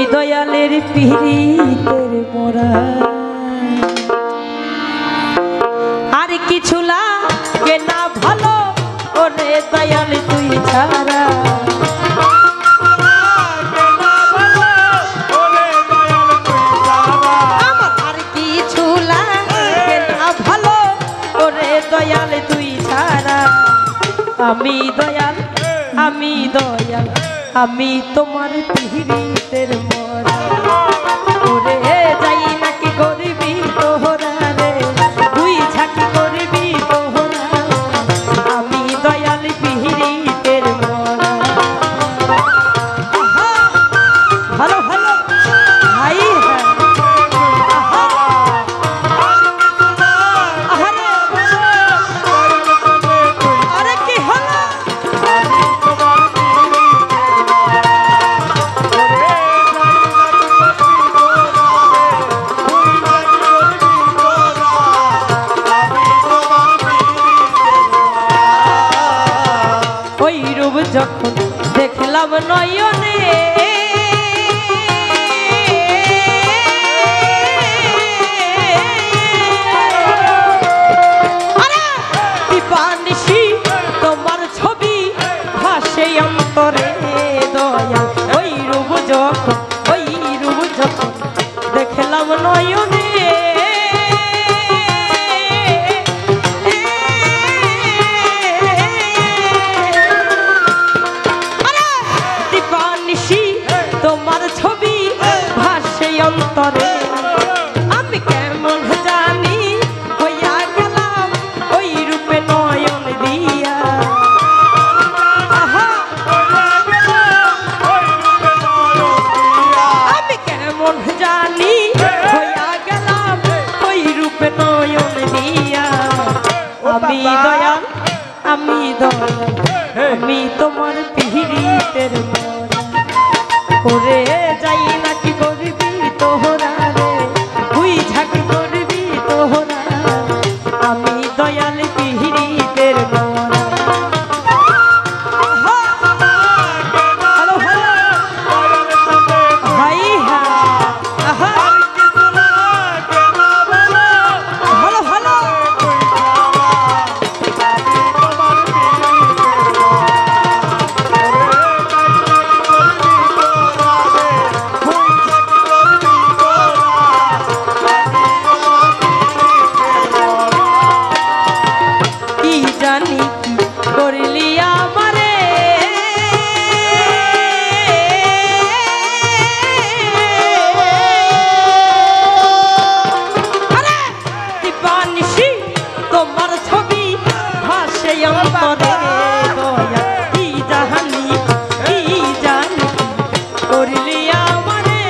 আমি দয়ালের পিরিতের মোরা আর কিছু লাগে না ভালো ওরে দয়াল তুই ছাড়া আমার আর কিছু লাগে না ভালো ওরে দয়াল তুই ছাড়া আমি দয়াল আমি দয়াল আমি তোমার পিরিতের মোরা ওরে যাই নাকি করবি তোহরা রে তুই ঝাঁকি করবি তোহরা আমি দয়াল পিরিতের মোরা ভালো ভালো ভাই আরে কি হলো যখন দেখলাম নয়নে দীপানিশি তোমার ছবি ভাসে অন্তরে দয়া ওই রূপ যখন দেখলাম নয়নে তোমার ছবি ভাসে অন্তরে আমি কেমন জানি হইয়া গেলাম ওই রূপে নয়ন দিয়া আমি কেমন জানি হইয়া গেলাম ওই রূপে নয়ন দিয়া আমি দয়াল আমি তোমার পিরিতের ওরে যাই নাকি করবি তোহরা রে তুই ঝাঁকি করবি তোহরা আমি দয়াল পিরিতের মোরা ভাই ভালো ভালো জানি কি করলি আমারে আরে দীপানিশি তোমার ছবি ভাসে অন্তরে দয়া কি জানি করলি আমারে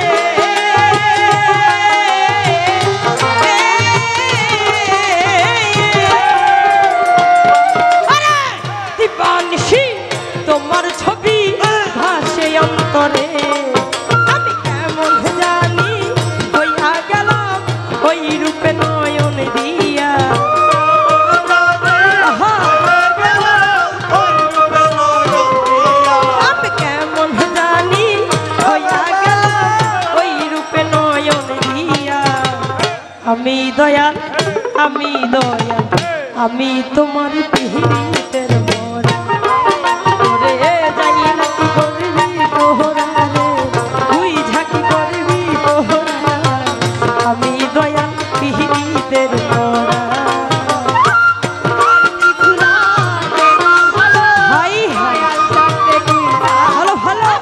তোমার ছবি ভাসে অন্তরে আমি কেমন জানি হইয়া গেলাম ওই রূপে নয়ন দিয়া আমি কেমন জানি হইয়া গেলাম ওই রূপে নয়ন দিয়া আমি দয়াল আমি তোমার পিরিতের মোরা ওরে যাই নাকি করবি তোহরা রে তুই ঝাঁকি করবি তোহরা আমি দয়াল পিরিতের মোরা ভাই ভালো ভালো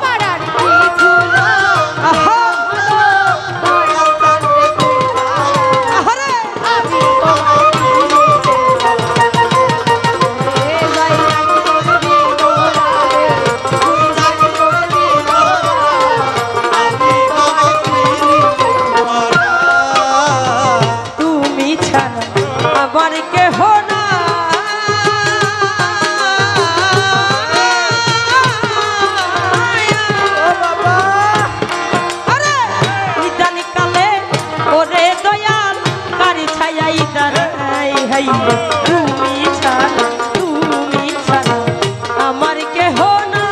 আমার কেহ না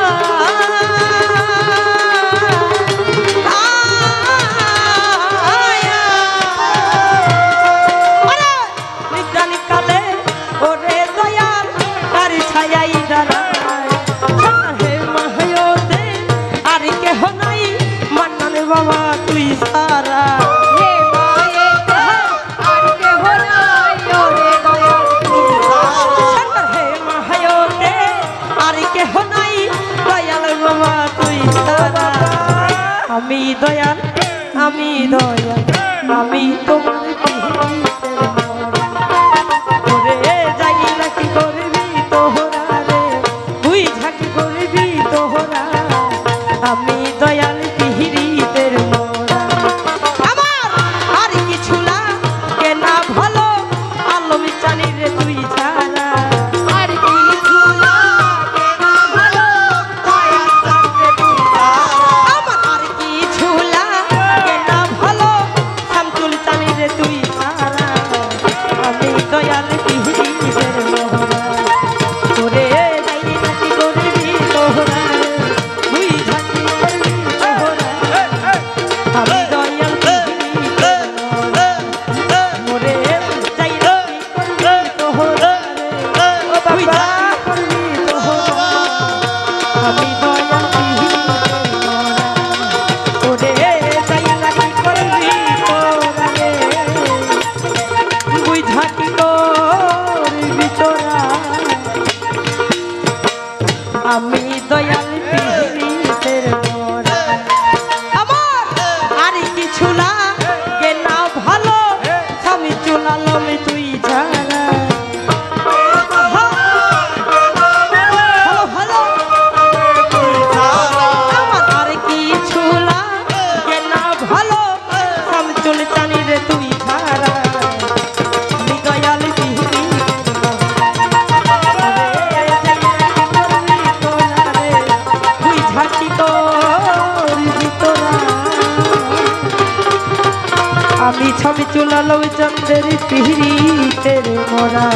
আমি দয়াল আমি দয়াল আমি তোমার পিহিতের মরা ওরে যাই নাকি করবি তোহরা রে তুই ঝাঁকি করবি তোহরা আমি দয়াল পিহিতের মরা আমার আর কিছু লাগে না ভালো আলম চানি রে তুই ছাড়া আর কিছু লাগে না ভালো দয়াল চানি রে তুই ছাড়া আমার আর কিছু লাগে না ভালো শামসুল চানি রে তুই ছাড়া আমি দয়াল পিহিতের মরা ওরে যাই নাকি করবি তোহরা তুই ঝাঁকি করবি তোহরা আমি দয়াল পিহিতের মরা ওরে যাই নাকি করবি তোহরা ও বাবা করবি তোহরা আমি দয়াল পিহিতের মরা ওরে যাই নাকি করবি তোহরা রে তুই ঝাঁকি করবি তোরা আমি দয়াল পিহিতের মরা আমার আর কিছু লাগে না ভালো স্বামী চুলালম তুই ছাড়া ভালো আমার আর কিছু লাগে না ভালো স্বামী চুল চানি রে তুই ছাড়া আমি দয়াল পিহিতের মরা তুই ঝাঁকি করবি তোরা আমি ছবি চুলালো চন্দ্রের পিহিতের মরা।